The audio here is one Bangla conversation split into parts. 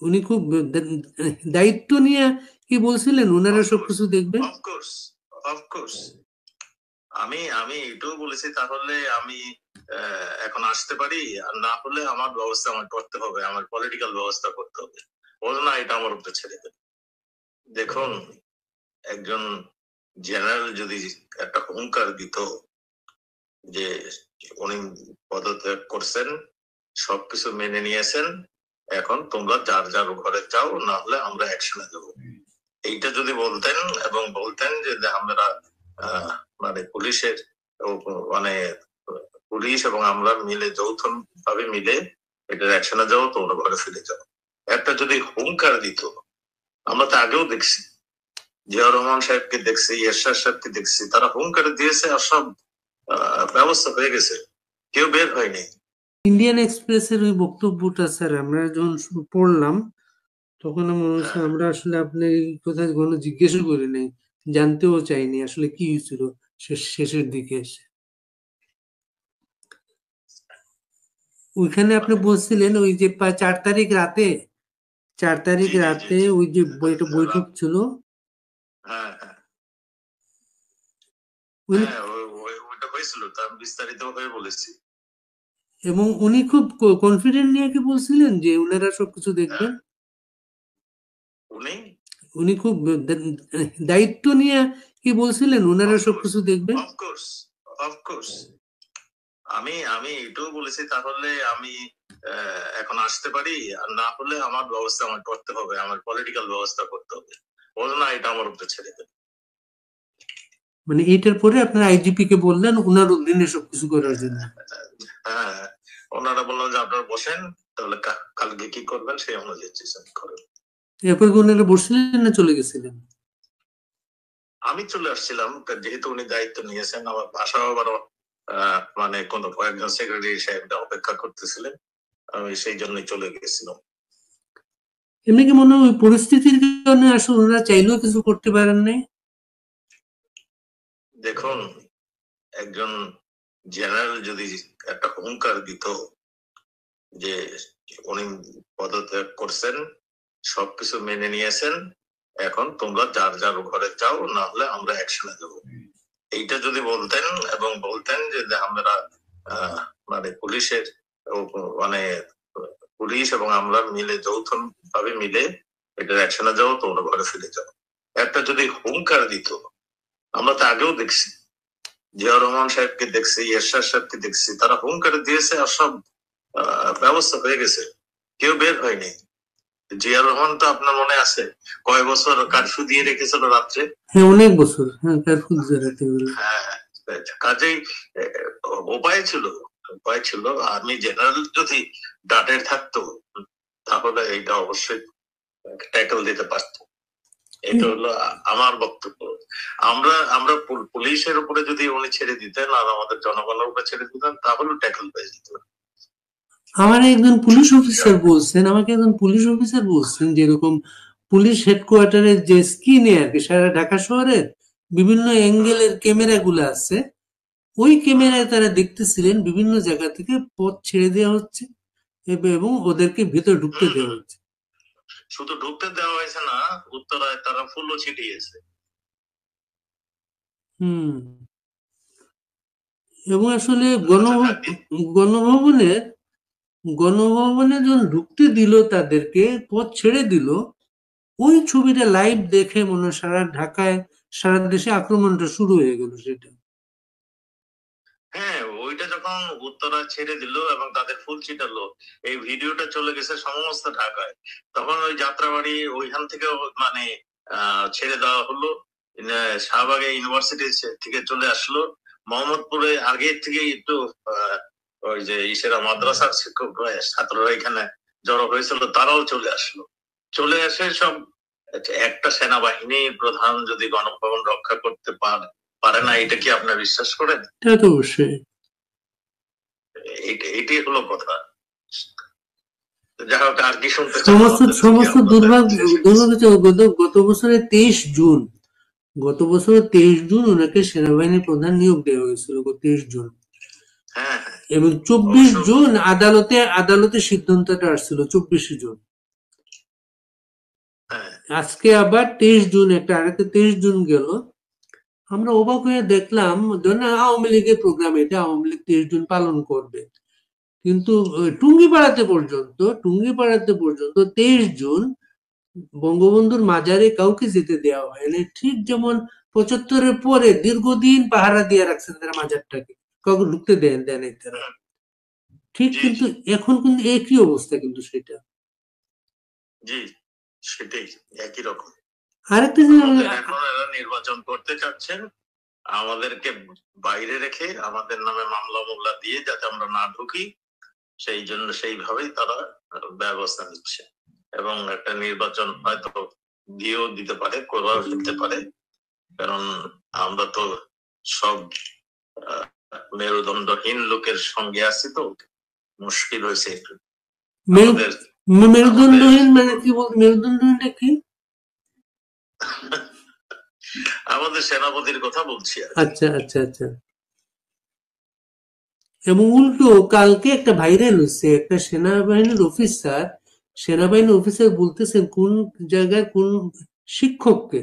উনি খুব দায়িত্ব নিয়ে কি বলছিলেন, ওনারা সবকিছু দেখবেন। অফকোর্স অফকোর্স আমি আমি এটাও বলেছি, তাহলে আমি এখন আসতে পারি, আর না হলে আমার ব্যবস্থা আমার করতে হবে, আমার পলিটিক্যাল ব্যবস্থা করতে হবে। বলো না, এটা আমার উপরে ছেড়ে দেবে। দেখুন, একজন জেনারেল যদি একটা হুঙ্কার দিত যে উনি পদত্যাগ করছেন, সবকিছু মেনে নিয়েছেন, এখন তোমরা যার যার ঘরে যাও, না হলে আমরা অ্যাকশনে দেবো, এইটা যদি বলতেন এবং বলতেন যে আমরা মানে পুলিশের মানে পুলিশ এবং আমরা মিলে যৌথ ভাবে মিলে এটার অ্যাকশনে যাও, তোমরা ঘরে ফিরে যাও, একটা যদি হুঙ্কার দিত। আমরা তো আগেও দেখছি, জিয়া রহমান সাহেবকে দেখছি, এরশাদ সাহেবকে দেখছি, তারা হুঙ্কার দিয়েছে আর সব ব্যবস্থা হয়ে গেছে, কেউ বের হয়নি। ইন্ডিয়ান এক্সপ্রেসের ওই বক্তব্যটা স্যার আমরা যখন পড়লাম, তখন মনে হচ্ছে আমরা আসলে আপনি এই কথা কোনো জিজ্ঞেসও করি নাই, জানতেও চাইনি আসলে কি হয়েছিল শেষের দিকে এসে। ওইখানে আপনি বলছিলেন ওই যে 4 তারিখ রাতে, 4 তারিখ রাতে ওই যে একটা বৈঠক ছিল। হ্যাঁ হ্যাঁ ওইটা হয়েছিল, তার বিস্তারিত হয়ে বলেছি। এবং উনি খুব কনফিডেন্ট নিয়ে কি বলছিলেন যে উনারা সবকিছু দেখবেন। উনি খুব দায়িত্ব নিয়ে কি বলছিলেন, ওনারা সবকিছু দেখবেন। অফকোর্স অফকোর্স আমি আমি এটাও বলেছি, তাহলে আমি এখন আসতে পারি, আর না হলে আমার ব্যবস্থা আমার করতে হবে, আমার পলিটিক্যাল ব্যবস্থা করতে হবে। বলো না, এটা আমার উপরে ছেড়ে দেবে। মানে এইটার পরে আপনার আইজিপি কে বললেন ওনার অধীনে সবকিছু করার জন্য। হ্যাঁ, ওনারা বললেন যে আপনারা বসেন, তাহলে কালকে কি করবেন সেই অনুযায়ী ডিসিশন করেন। এরপর ওনারা বসলেন না চলে গেছিলেন? আমি চলে আসছিলাম, যেহেতু উনি দায়িত্ব নিয়েছেন, আমার বাসাও আবার মানে কোন একজন সেক্রেটারি সাহেব অপেক্ষা করতেছিলেন, আমি সেই জন্যই চলে গেছিলাম। এমনি কি মনে হয় পরিস্থিতির কারণে আসলে ওনারা চাইলেও কিছু করতে পারেন নাই? দেখুন, একজন জেনারেল যদি একটা হুঙ্কার দিত যে উনি পদত্যাগ করছেন, সবকিছু মেনে নিয়েছেন, এখন তোমরা যার যার ঘরে যাও, না হলে আমরা অ্যাকশনে দেবো, এইটা যদি বলতেন এবং বলতেন যে আমরা মানে পুলিশের মানে পুলিশ এবং আমরা মিলে যৌথ ভাবে মিলে এটার অ্যাকশনে যাও, তোমরা ঘরে ফিরে যাও, একটা যদি হুঙ্কার দিত। আমরা তো আগেও দেখছি, জিয়া রহমান সাহেবকে দেখছি, এরশাদ সাহেবকে দেখছি, তারা হুঙ্কার দিয়েছে আর সব ব্যবস্থা হয়ে গেছে, কেউ বের হয়নি। জিয়া রহমান তো আপনার মনে আছে কয় বছর কারফিউ দিয়ে রেখেছিল রাত্রে? হ্যাঁ, অনেক বছর। হ্যাঁ, কারফিউ রাতে। হ্যাঁ, কাজেই উপায় ছিল, উপায় ছিল। আর্মি জেনারেল যদি ডাটের থাকতো, তাহলে এটা অবশ্যই ট্যাকল দিতে পারতো। এটা হলো আমার বক্তব্য। আমরা আমরা পুলিশের উপরে যদি উনি ছেড়ে দিতেন আর আমাদের জনগণের উপরে ছেড়ে দিতেন, তাহলে ট্যাকল পেয়ে যেত। আমার একজন পুলিশ অফিসার বলছেন, আমাকে একজন পুলিশ অফিসার বলছেন যে এরকম পুলিশ হেডকোয়ার্টারের যে স্ক্রিনে আর কি সারা ঢাকা শহরের বিভিন্ন অ্যাঙ্গেলের ক্যামেরা গুলো আছে, ওই ক্যামেরায় তারা দেখতেছিলেন বিভিন্ন জায়গা থেকে পথ ছেড়ে দেওয়া হচ্ছে এবং ওদেরকে ভিতরে ঢুকতে দেওয়া হচ্ছে। শুধু ঢুকতে দেওয়া হয়েছে না, উত্তরায় তারা ফুলও ছিটিয়েছে। এবং আসলে গণভবনে গণভবনে যখন ঢুকতে দিল, তাদেরকে পথ ছেড়ে দিল, ওই ছবিটা লাইভ দেখে মনে হয় সারা ঢাকায়, সারা দেশে আক্রমণটা শুরু হয়ে গেল সেটা। হ্যাঁ, ওইটা যখন উত্তরা ছেড়ে দিল এবং তাদের ফুল ছিটালো, এই ভিডিওটা চলে গেছে সমস্ত ঢাকায়, তখন ওই যাত্রাবাড়ি ওইখান থেকে মানে ছেড়ে দেওয়া হলো, শাহবাগে ইউনিভার্সিটি থেকে চলে আসলো, মোহাম্মদপুরে আগে থেকে একটু ওই যে ইসেরা মাদ্রাসার শিক্ষক ছাত্ররা এখানে জড়ো হয়েছিল, তারাও চলে আসলো। চলে আসে সব, একটা সেনাবাহিনীর প্রধান যদি গণভবন রক্ষা করতে পারে না, এটা কি আপনার বিশ্বাস করেন? তা তো অবশ্যই। এটাই হলো কথা। যাই হোক, আর কি শুনতে সমস্ত দুর্ভাগ্য গত বছরের 23 জুন, ওনাকে সেনাবাহিনীর প্রধান নিয়োগ দেওয়া হয়েছিল 23 জুন। এবং 24 জুন আদালতে সিদ্ধান্তটা আসছিল 24 জুন। হ্যাঁ আজকে আবার 23 জুন, একটা আরেকটা 23 জুন গেল, আমরা অবাক হয়ে দেখলাম, ধরেন আওয়ামী লীগের প্রোগ্রাম, এটা আওয়ামী লীগ 23 জুন পালন করবে, কিন্তু টুঙ্গিপাড়াতে পর্যন্ত 23 জুন বঙ্গবন্ধুর মাজারে কাউকে যেতে দেওয়া হয়নি। ঠিক যেমন 75-এর পরে দীর্ঘদিন পাহারা দিয়ে রাখছেন তারা মাজারটাকে, কাউকে ঢুকতে দেয় নাই তারা। ঠিক, জি কিন্তু জি এখন কিন্তু একই অবস্থা, কিন্তু সেটা। জি, সেটাই একই রকম। আরেকটা জিনিস আমাদের এখন এরা নির্বাচন করতে চাচ্ছেন, আমাদেরকে বাইরে রেখে আমাদের নামে মামলা দিয়ে যাতে আমরা না ঢুকি, সেই জন্য সেইভাবেই তারা ব্যবস্থা নিচ্ছে। এবং একটা নির্বাচন হয়তো দিয়েও দিতে পারে, করাও দিতে পারে, কারণ আমরা তো সব মেরুদণ্ডহীন লোকের সঙ্গে আছি, তো মুশকিল হয়েছে একটু আমাদের। মেরুদণ্ডহীন মানে কি বল, মেরুদণ্ডহীনটা কি? আমাদের সেনাপতির কথা বলছি আর কি। আচ্ছা আচ্ছা আচ্ছা। এবং উল্টো কালকে একটা ভাইরাল হচ্ছে, একটা সেনাবাহিনীর অফিসার বলতেছেন কোন জায়গায় কোন শিক্ষককে,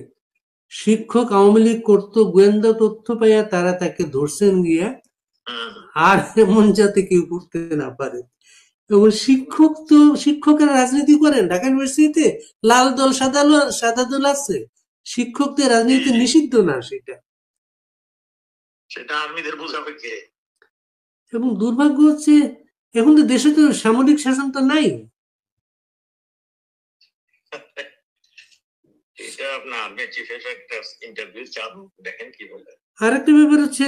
শিক্ষক আওয়ামী লীগ করতো, গোয়েন্দা তথ্য পাইয়া তারা তাকে ধরছেন গিয়া, আর এমন যাতে কেউ করতে না পারে। এবং শিক্ষকেরা রাজনীতি করেন ঢাকা ইউনিভার্সিটিতে, লাল দল সাদা দল আছে, শিক্ষকদের রাজনীতি নিষিদ্ধ না সেটা। সেটা আর্মিদের বোঝাবে কে? এবং দুর্ভাগ্য হচ্ছে এখন তো দেশে তো সামরিক শাসন তো নাই। এটা আপনার আর্মি চিফের একটা ইন্টারভিউ চান, দেখেন কি বলে। আর একটা ব্যাপার হচ্ছে,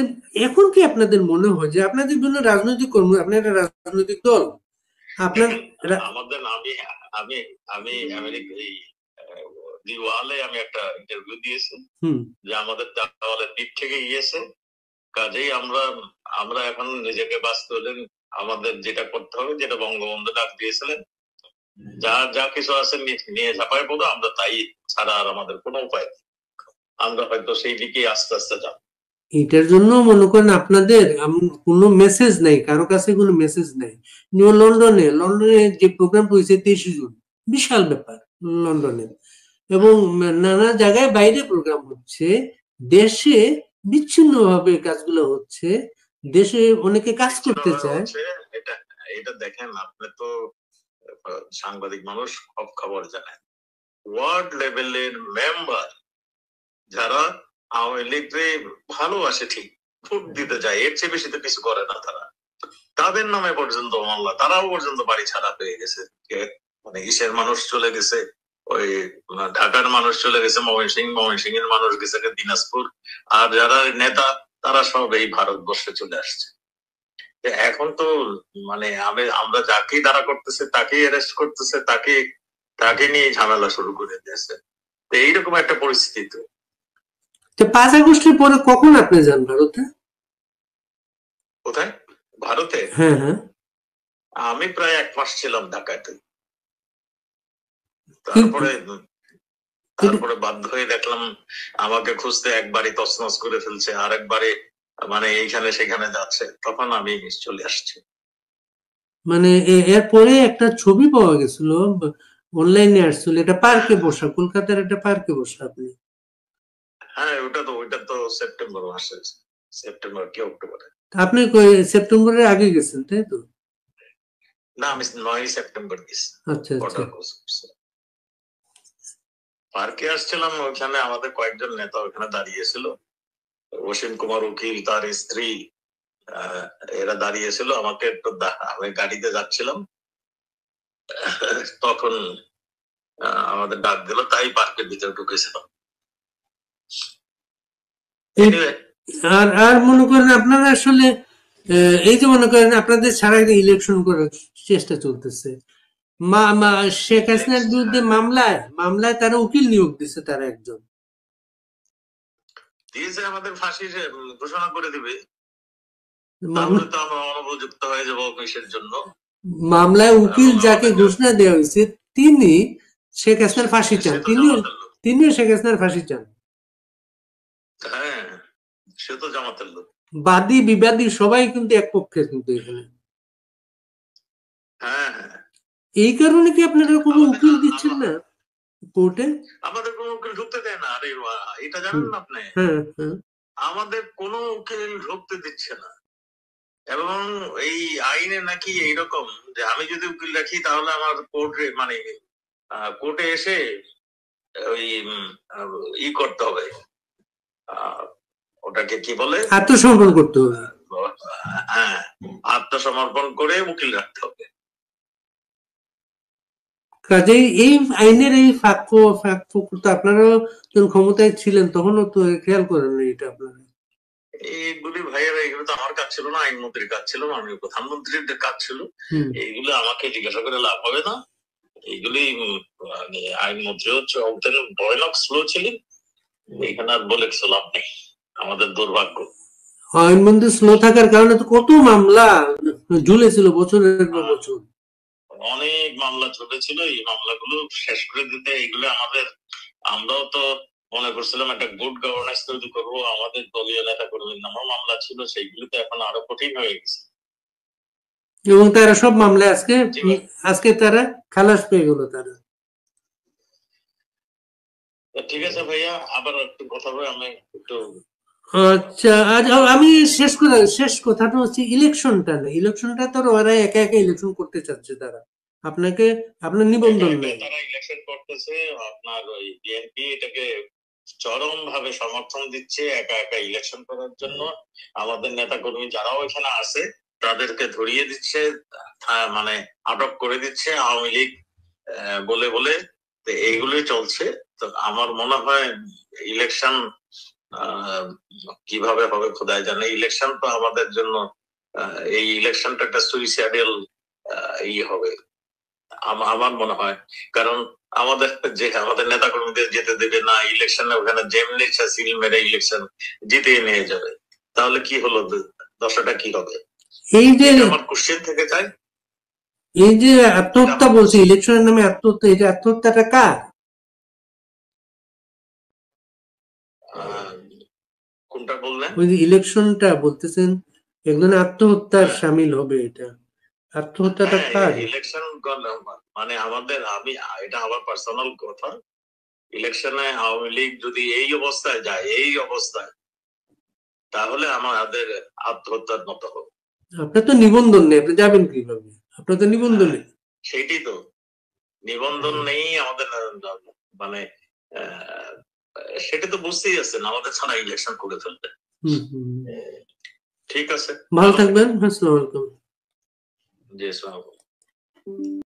এখন কি আপনাদের মনে হয় যে আপনাদের বিভিন্ন রাজনৈতিক কর্মী, আপনার একটা রাজনৈতিক দল, আপনার আমাদের আমি আমি আমি আমেরিকা এই দিওয়ালে আমি একটা ইন্টারভিউ দিয়েছি যে আমাদের দেওয়ালের দিক থেকে গিয়েছে, কাজেই আমরা আমরা এখন নিজেকে বাঁচতে হলে আমাদের যেটা করতে হবে, যেটা বঙ্গবন্ধু ডাক দিয়েছিলেন, যা কিছু আছে নিয়ে ঝাঁপায় পড়ো, আমরা তাই ছাড়া আর আমাদের কোনো উপায় নেই। আমরা হয়তো সেই দিকে আস্তে আস্তে যাব। এটার জন্য মনে করেন আপনাদের কোনো মেসেজ নাই, কারো কাছে কোনো মেসেজ নাই। লন্ডনে যে প্রোগ্রাম হয়েছে 23 জুন, বিশাল ব্যাপার লন্ডনে, এবং নানা জায়গায় বাইরে প্রোগ্রাম হচ্ছে, দেশে বিচ্ছিন্ন ভাবে কাজগুলো হচ্ছে, দেশে অনেকে কাজ করতে চায়। এটা এটা দেখেন, আপনি তো সাংবাদিক মানুষ, সব খবর জানেন। ওয়ার্ড লেভেলের মেম্বার যারা আওয়ামী লীগকে ভালোবাসে, ঠিক ভোট দিতে যায়, এর চেয়ে বেশি তো কিছু করে না তারা, তাদের নামে পর্যন্ত মামলা, তারাও পর্যন্ত বাড়ি ছাড়া হয়ে গেছে। মানে ইসের মানুষ চলে গেছে, ওই ঢাকার মানুষ চলে গেছে ময়মনসিংহ এর মানুষ গেছে দিনাজপুর, আর যারা নেতা তারা সব এই ভারতবর্ষে চলে আসছে। এখন তো মানে আমরা যাকেই দাঁড়া করতেছে তাকেই অ্যারেস্ট করতেছে, তাকে নিয়ে ঝামেলা শুরু করে দিয়েছে। তো এইরকম একটা পরিস্থিতি। তো 5 আগস্টের পরে কখন আপনি যান ভারতে? কোথায়? ভারতে? হ্যাঁ হ্যাঁ, আমি প্রায় 1 মাস ছিলাম ঢাকাতে। তারপরে বাধ্য হয়ে দেখলাম আমাকে খুঁজতে একবারই তছনছ করে ফেলছে, আর একবারে মানে এইখানে সেখানে যাচ্ছে, তখন আমি চলে আসছি। মানে এরপরে একটা ছবি পাওয়া গেছিল, অনলাইনে আসছিল, এটা পার্কে বসা, কলকাতার একটা পার্কে বসা আপনি। হ্যাঁ, ওইটা তো সেপ্টেম্বর মাসে, সেপ্টেম্বর কি অক্টোবরে। আপনি সেপ্টেম্বরের আগে গেছেন তাই তো? না, আমি 9 সেপ্টেম্বর গেছি। আচ্ছা আচ্ছা। পার্কে আসছিলাম, ওখানে আমাদের কয়েকজন নেতা ওখানে দাঁড়িয়েছিল, অসীম কুমার উকিল, তার স্ত্রী, এরা দাঁড়িয়েছিল। আমাকে একটু আমি গাড়িতে যাচ্ছিলাম, তখন আমাদের ডাক দিল, তাই পার্কের ভিতরে ঢুকেছিলাম। আর আর মনে করেন আপনারা আসলে এই যে মনে করেন আপনাদের ছাড়া ইলেকশন করার চেষ্টা চলতেছে, শেখ হাসিনার বিরুদ্ধে মামলায় তারা উকিল নিয়োগ দিচ্ছে, তারা একজন দিয়েছে, আমাদের ফাঁসির ঘোষণা করে দিবে, তাহলে তো আমরা অনুপযুক্ত হয়ে যাবো কিসের জন্য। মামলায় উকিল যাকে ঘোষণা দেওয়া হয়েছে তিনি শেখ হাসিনার ফাঁসি চান, তিনিও শেখ হাসিনার ফাঁসি চান। হ্যাঁ, সে তো জামাতের লোক। বাদী বিবাদী সবাই কিন্তু এক পক্ষে, কিন্তু এখানে। হ্যাঁ হ্যাঁ, এই কারণে কি আপনারা কোনো উকিল দিচ্ছেন না? কোর্টে? আমাদের কোনো উকিল ঢুকতে দেয় না। আরে এটা জানেন না আপনি? হ্যাঁ, হ্যাঁ। আমাদের কোনো উকিল ঢুকতে দিচ্ছে না। এবং এই আইনে নাকি এইরকম যে আমি যদি উকিল রাখি তাহলে আমার কোর্টে মানে কোর্টে এসে ওই ই করতে হবে, ওটাকে কি বলে, আত্মসমর্পণ করতে হবে। হ্যাঁ, আত্মসমর্পণ করে উকিল রাখতে হবে। কাজেই এই আইনের এই ফাঁক তো আপনারাও যখন ক্ষমতায় ছিলেন তখনও তো খেয়াল করেন না এটা আপনারা। এইগুলি ভাইয়েরা, এগুলো তো আমার কাজ ছিল না, আইনমন্ত্রীর কাজ ছিল, মাননীয় প্রধানমন্ত্রীর কাজ ছিল। এইগুলো আমাকে জিজ্ঞাসা করে লাভ হবে না। এইগুলি মানে আইনমন্ত্রী হচ্ছে ভয়ানক স্লো ছিলেন, এখানে আর বলে কিছু লাভ নেই। আমাদের দুর্ভাগ্য। আইনমন্ত্রী স্লো থাকার কারণে তো কত মামলা ঝুলেছিল বছরের পর বছর। অনেক মামলা চলেছিল, এই মামলাগুলো শেষ করে দিতে এগুলো আমাদের, আমরাও তো মনে করছিলাম একটা গুড গভর্নেন্স তৈরি করবো, আমাদের দলীয় নেতা কর্মীর নামও মামলা ছিল, সেইগুলো তো এখন আরো কঠিন হয়ে গেছে। এবং তারা সব মামলায় আজকে তারা খালাস পেয়ে গেল তারা। ঠিক আছে ভাইয়া, আবার একটু কথা বলে আমি একটু। আচ্ছা, আমি শেষ কথাটা হচ্ছে ইলেকশনটা না, ইলেকশনটা তো ওরা একা একা ইলেকশন করতে চাচ্ছে তারা, আপনার নিবন্ধন নেই। তারা ইলেকশন করতেছে, আপনার ওই বিএনপি এটাকে চরম ভাবে সমর্থন দিচ্ছে একা একা ইলেকশন করার জন্য। আমাদের নেতা কর্মী যারাও এখানে আছে তাদেরকে ধরিয়ে দিচ্ছে, মানে আটক করে দিচ্ছে আওয়ামী লীগ বলে বলে। এইগুলোই চলছে। তো আমার মনে হয় ইলেকশন কিভাবে হবে খোদাই জানে। ইলেকশন তো আমাদের জন্য, এই ইলেকশনটা একটা সুইসাইডাল হবে আমার মনে হয়। কারণ আমাদের নেতা কর্মীদের যেতে দেবে না ইলেকশনে, ওখানে যেমনি সিল মেরে ইলেকশন জিতে নিয়ে যাবে, তাহলে কি হলো, দশাটা কি হবে? এই যে আমার কোশ্চেন থেকে যায়, এই যে আত্মহত্যা বলছে, ইলেকশনের নামে আত্মহত্যা, এই যে আত্মহত্যাটা কার? কোনটা বললেন? ওই যে ইলেকশনটা বলতেছেন একজন আত্মহত্যার সামিল হবে, এটা আত্মহত্যাটা কার? ইলেকশন মানে আমাদের, আমি এটা আমার পার্সোনাল কথা, ইলেকশনে আওয়ামী লীগ যদি এই অবস্থায় যায়, এই অবস্থায়, তাহলে আমাদের আত্মহত্যার মতো হবে। আপনার তো নিবন্ধন নেই, আপনি যাবেন কিভাবে? আপনার তো নিবন্ধন নেই। সেইটাই তো, নিবন্ধন নেই আমাদের, মানে সেটা তো বুঝতেই আছেন, আমাদের ছাড়া ইলেকশন করে ফেলবে। ঠিক আছে, ভালো থাকবেন। আসসালামু আলাইকুম। জি, আসসালামু আলাইকুম।